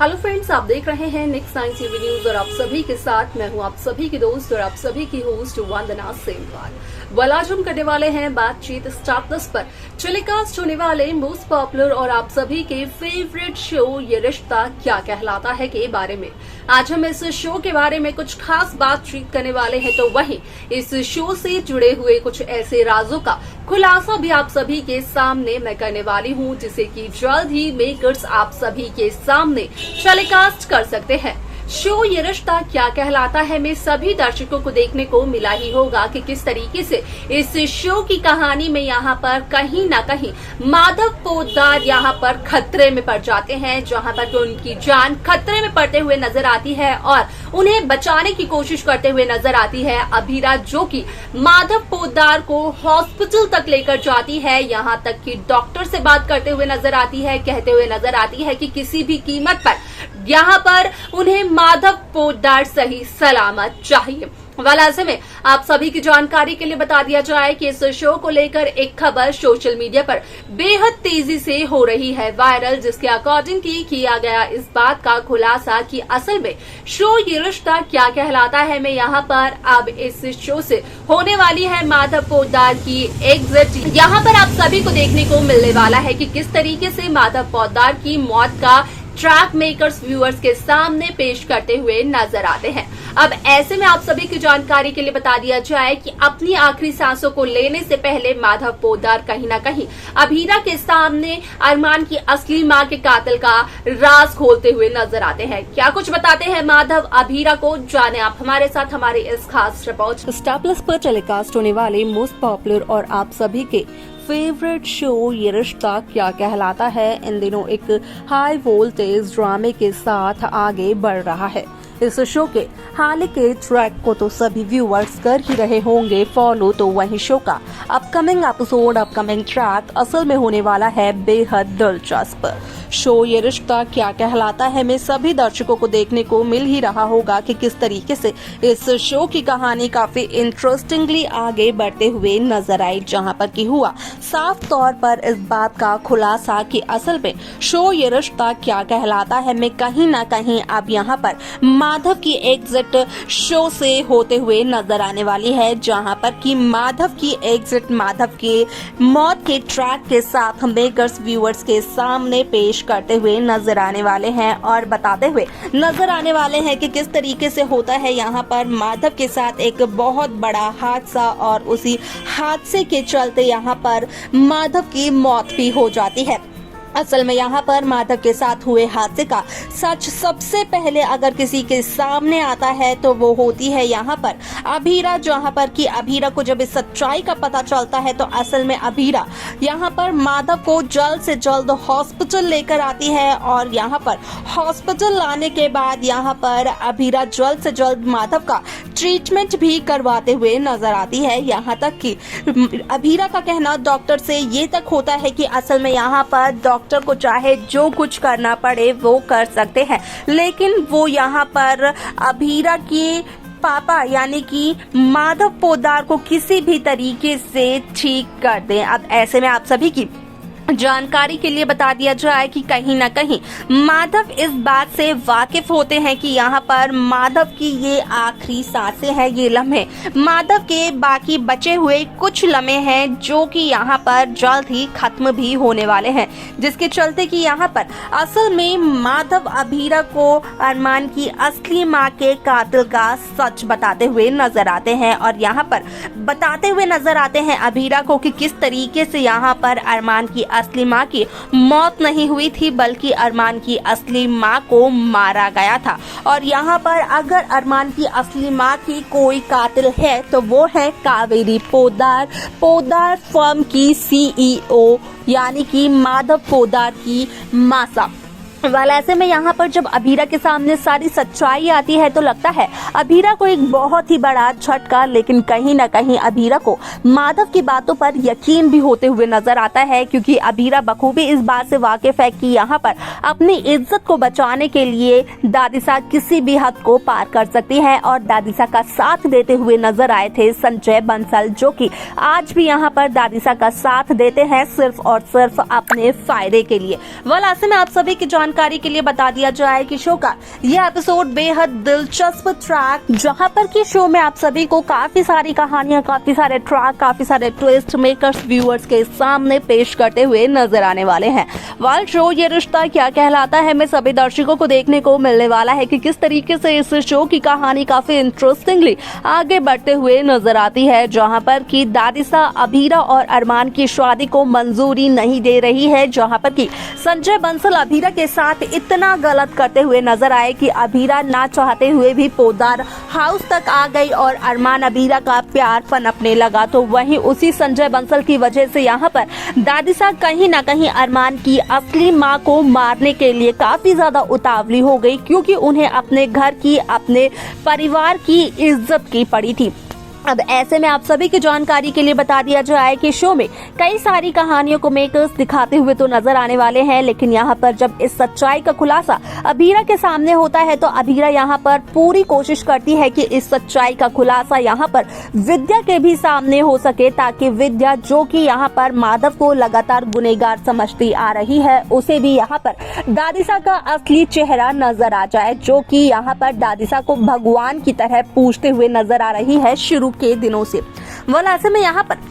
Hello friends, आप देख रहे हैं नेक्स्ट 9 टीवी न्यूज और आप सभी के साथ मैं हूं आप सभी की दोस्त और आप सभी की होस्ट वंदना सेमवाल। आज हम करने वाले हैं बातचीत स्टार प्लस पर टेलीकास्ट होने वाले मोस्ट पॉपुलर और आप सभी के फेवरेट शो ये रिश्ता क्या कहलाता है के बारे में। आज हम इस शो के बारे में कुछ खास बातचीत करने वाले हैं, तो वहीं इस शो से जुड़े हुए कुछ ऐसे राजों का खुलासा भी आप सभी के सामने मैं करने वाली हूं, जिसे कि जल्द ही मेकर्स आप सभी के सामने टेलीकास्ट कर सकते हैं। शो ये रिश्ता क्या कहलाता है में सभी दर्शकों को देखने को मिला ही होगा कि किस तरीके से इस शो की कहानी में यहाँ पर कहीं न कहीं माधव पोद्दार यहाँ पर खतरे में पड़ जाते हैं, जहाँ पर उनकी जान खतरे में पड़ते हुए नजर आती है और उन्हें बचाने की कोशिश करते हुए नजर आती है अभीरा, जो कि माधव पोद्दार को हॉस्पिटल तक लेकर जाती है। यहाँ तक कि डॉक्टर से बात करते हुए नजर आती है, कहते हुए नजर आती है कि किसी भी कीमत पर यहाँ पर उन्हें माधव पोद्दार सही सलामत चाहिए। ऐसे में आप सभी की जानकारी के लिए बता दिया जाए कि इस शो को लेकर एक खबर सोशल मीडिया पर बेहद तेजी से हो रही है वायरल, जिसके अकॉर्डिंग किया गया इस बात का खुलासा कि असल में शो ये रिश्ता क्या कहलाता है में यहाँ पर अब इस शो से होने वाली है माधव पोद्दार की एग्जिट। यहाँ पर आप सभी को देखने को मिलने वाला है कि किस तरीके से माधव पोद्दार की मौत का ट्रैक मेकर्स व्यूअर्स के सामने पेश करते हुए नजर आते हैं। अब ऐसे में आप सभी की जानकारी के लिए बता दिया जाए कि अपनी आखिरी सांसों को लेने से पहले माधव पोद्दार कहीं न कहीं अभीरा के सामने अरमान की असली मां के कातिल का राज खोलते हुए नजर आते हैं। क्या कुछ बताते हैं माधव अभीरा को, जाने आप हमारे साथ हमारे इस खास रिपोर्ट। स्टार प्लस पर टेलीकास्ट होने वाले मोस्ट पॉपुलर और आप सभी के फेवरेट शो ये रिश्ता क्या कहलाता है इन दिनों एक हाई वोल्टेज ड्रामे के साथ आगे बढ़ रहा है। इस शो के हाल के ट्रैक को तो सभी व्यूअर्स कर ही रहे होंगे फॉलो, तो वही शो का अपकमिंग एपिसोड अपकमिंग ट्रैक असल में होने वाला है बेहद दिलचस्प। शो ये रिश्ता क्या कहलाता है में सभी दर्शकों को देखने को मिल ही रहा होगा कि किस तरीके से इस शो की कहानी काफी इंटरेस्टिंगली आगे बढ़ते हुए नजर आई, जहां पर की हुआ साफ तौर पर इस बात का खुलासा कि असल में शो ये रिश्ता क्या कहलाता है में कहीं ना कहीं अब यहाँ पर माधव की एग्जिट शो से होते हुए नजर आने वाली है, जहां पर कि माधव की एग्जिट माधव के मौत के ट्रैक के साथ मेकर्स व्यूअर्स के सामने पेश करते हुए नजर आने वाले हैं और बताते हुए नजर आने वाले हैं कि किस तरीके से होता है यहाँ पर माधव के साथ एक बहुत बड़ा हादसा और उसी हादसे के चलते यहाँ पर माधव की मौत भी हो जाती है। असल में यहाँ पर माधव के साथ हुए हादसे का सच सबसे पहले अगर किसी के सामने आता है तो वो होती है यहाँ पर अभीरा, जहाँ पर कि अभीरा को जब इस सच्चाई का पता चलता है तो असल में अभीरा यहाँ पर माधव को जल्द से जल्द हॉस्पिटल लेकर आती है और यहाँ पर हॉस्पिटल लाने के बाद यहाँ पर अभीरा जल्द से जल्द माधव का ट्रीटमेंट भी करवाते हुए नजर आती है। यहाँ तक कि अभीरा का कहना डॉक्टर से ये तक होता है कि असल में यहाँ पर डॉक्टर को चाहे जो कुछ करना पड़े वो कर सकते हैं, लेकिन वो यहाँ पर अभीरा की पापा यानी कि माधव पोद्दार को किसी भी तरीके से ठीक कर दें। अब ऐसे में आप सभी की जानकारी के लिए बता दिया जाए कि कहीं न कहीं माधव इस बात से वाकिफ होते हैं कि यहाँ पर माधव की ये आखिरी सांसें हैं, ये लम्हे माधव के बाकी बचे हुए कुछ लम्हे हैं जो कि यहाँ पर जल्द ही खत्म भी होने वाले हैं, जिसके चलते कि यहाँ पर असल में माधव अभीरा को अरमान की असली माँ के कातिल का सच बताते हुए नजर आते हैं और यहाँ पर बताते हुए नजर आते हैं अभीरा को कि किस तरीके से यहाँ पर अरमान की असली माँ की मौत नहीं हुई थी बल्कि अरमान की असली माँ को मारा गया था। और यहाँ पर अगर अरमान की असली माँ की कोई कातिल है तो वो है कावेरी पोद्दार, पोद्दार फर्म की CEO यानी कि माधव पोद्दार की मासा। ऐसे में यहाँ पर जब अभीरा के सामने सारी सच्चाई आती है तो लगता है अभीरा को एक बहुत ही बड़ा झटका, लेकिन कहीं ना कहीं अभीरा को माधव की बातों पर यकीन भी होते हुए नजर आता है, क्योंकि अभीरा बखूबी इस बात से वाकिफ है कि यहाँ पर अपनी इज्जत को बचाने के लिए दादीसा किसी भी हद को पार कर सकती है और दादीसा का साथ देते हुए नजर आए थे संजय बंसल, जो कि आज भी यहाँ पर दादीसा का साथ देते हैं सिर्फ और सिर्फ अपने फायदे के लिए। ऐसे में आप सभी की जानकारी के लिए बता दिया जाए कि शो का ये एपिसोड बेहद दिलचस्प ट्रैक, जहां पर कि शो में आप सभी को काफी सारी कहानियां, काफी सारे ट्रैक, काफी सारे ट्विस्ट मेकर्स व्यूअर्स के सामने पेश करते हुए नजर आने वाले हैं। वाल शो ये रिश्ता क्या कहलाता है में सभी दर्शकों को देखने को मिलने वाला है कि किस तरीके से इस शो की कहानी काफी इंटरेस्टिंगली आगे बढ़ते हुए नजर आती है, जहां पर कि दादिसा अभीरा और अरमान की शादी को मंजूरी नहीं दे रही है, जहां पर कि संजय बंसल अभीरा के साथ इतना गलत करते हुए नजर आए कि अभीरा ना चाहते हुए भी पोद्दार हाउस तक आ गई और अरमान अभीरा का प्यार पनपने लगा। तो वहीं उसी संजय बंसल की वजह से यहाँ पर दादिसा कहीं ना कहीं अरमान की असली मां को मारने के लिए काफी ज्यादा उतावली हो गई, क्योंकि उन्हें अपने घर की, अपने परिवार की इज्जत की पड़ी थी। अब ऐसे में आप सभी की जानकारी के लिए बता दिया जाए कि शो में कई सारी कहानियों को मेकर्स दिखाते हुए तो नजर आने वाले हैं, लेकिन यहाँ पर जब इस सच्चाई का खुलासा अभीरा के सामने होता है तो अभीरा यहाँ पर पूरी कोशिश करती है कि इस सच्चाई का खुलासा यहाँ पर विद्या के भी सामने हो सके, ताकि विद्या, जो कि यहाँ पर माधव को लगातार गुनहगार समझती आ रही है, उसे भी यहाँ पर दादिसा का असली चेहरा नजर आ जाए, जो कि यहाँ पर दादिसा को भगवान की तरह पूजते हुए नजर आ रही है शुरू के दिनों से। ऐसे में यहाँ पर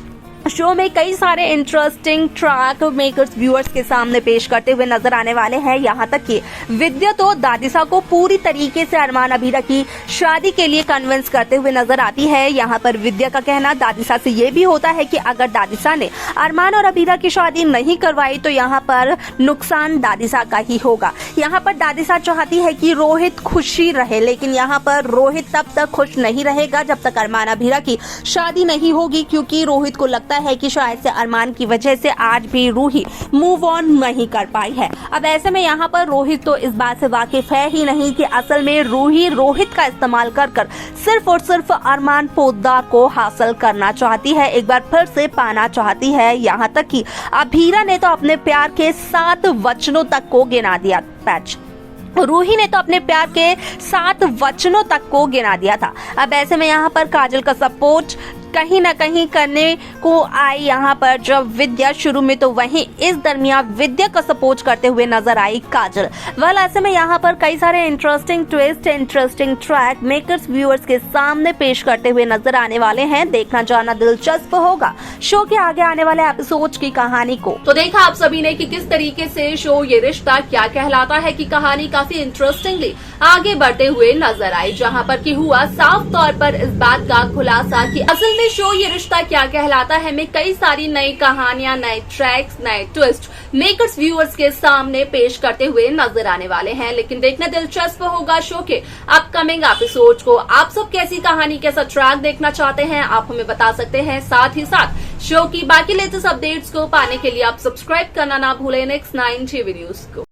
शो में कई सारे इंटरेस्टिंग ट्रैक मेकर्स व्यूअर्स के सामने पेश करते हुए नजर आने वाले हैं। यहाँ तक कि विद्या तो दादिसा को पूरी तरीके से अरमान अभीरा की शादी के लिए कन्विंस करते हुए नजर आती है। यहाँ पर विद्या का कहना दादिसा से ये भी होता है कि अगर दादिसा ने अरमान और अभीरा की शादी नहीं करवाई तो यहाँ पर नुकसान दादिसा का ही होगा। यहाँ पर दादिसा चाहती है कि रोहित खुशी रहे, लेकिन यहाँ पर रोहित तब तक खुश नहीं रहेगा जब तक अरमान अभीरा की शादी नहीं होगी, क्योंकि रोहित को लगता है कि शायद से अरमान की वजह से आज भी रूही मूव ऑन नहीं कर पाई है। अब ऐसे में यहाँ पर रोहित तो इस बात से वाकिफ है ही नहीं कि असल में रूही रोहित का इस्तेमाल कर सिर्फ और सिर्फ अरमान पोद्दार को हासिल करना चाहती है, एक बार फिर से पाना चाहती है। यहाँ तक कि अभीरा ने तो अपने प्यार के 7 वचनों तक को गिना दिया। रूही ने तो अपने प्यार के 7 वचनों तक को गिना दिया था। अब ऐसे में यहाँ पर काजल का सपोर्ट कहीं ना कहीं करने को आई यहाँ पर जब विद्या शुरू में, तो वहीं इस दरमियान विद्या का सपोर्ट करते हुए नजर आई काजल। ऐसे में यहाँ पर कई सारे interesting twist, interesting track makers viewers के सामने पेश करते हुए नजर आने वाले हैं। देखना जाना दिलचस्प होगा शो के आगे आने वाले एपिसोड की कहानी को। तो देखा आप सभी ने कि किस तरीके से शो ये रिश्ता क्या कहलाता है की कहानी काफी इंटरेस्टिंगली आगे बढ़ते हुए नजर आई, जहाँ पर की हुआ साफ तौर पर इस बात का खुलासा कि असल शो ये रिश्ता क्या कहलाता है में कई सारी नई कहानियां, नए ट्रैक्स, नए ट्विस्ट मेकर्स व्यूअर्स के सामने पेश करते हुए नजर आने वाले हैं। लेकिन देखना दिलचस्प होगा शो के अपकमिंग एपिसोड को। आप सब कैसी कहानी, कैसा ट्रैक देखना चाहते हैं आप हमें बता सकते हैं। साथ ही साथ शो की बाकी लेटेस्ट अपडेट्स को पाने के लिए आप सब्सक्राइब करना ना भूलें नेक्स्ट 9 टीवी न्यूज को।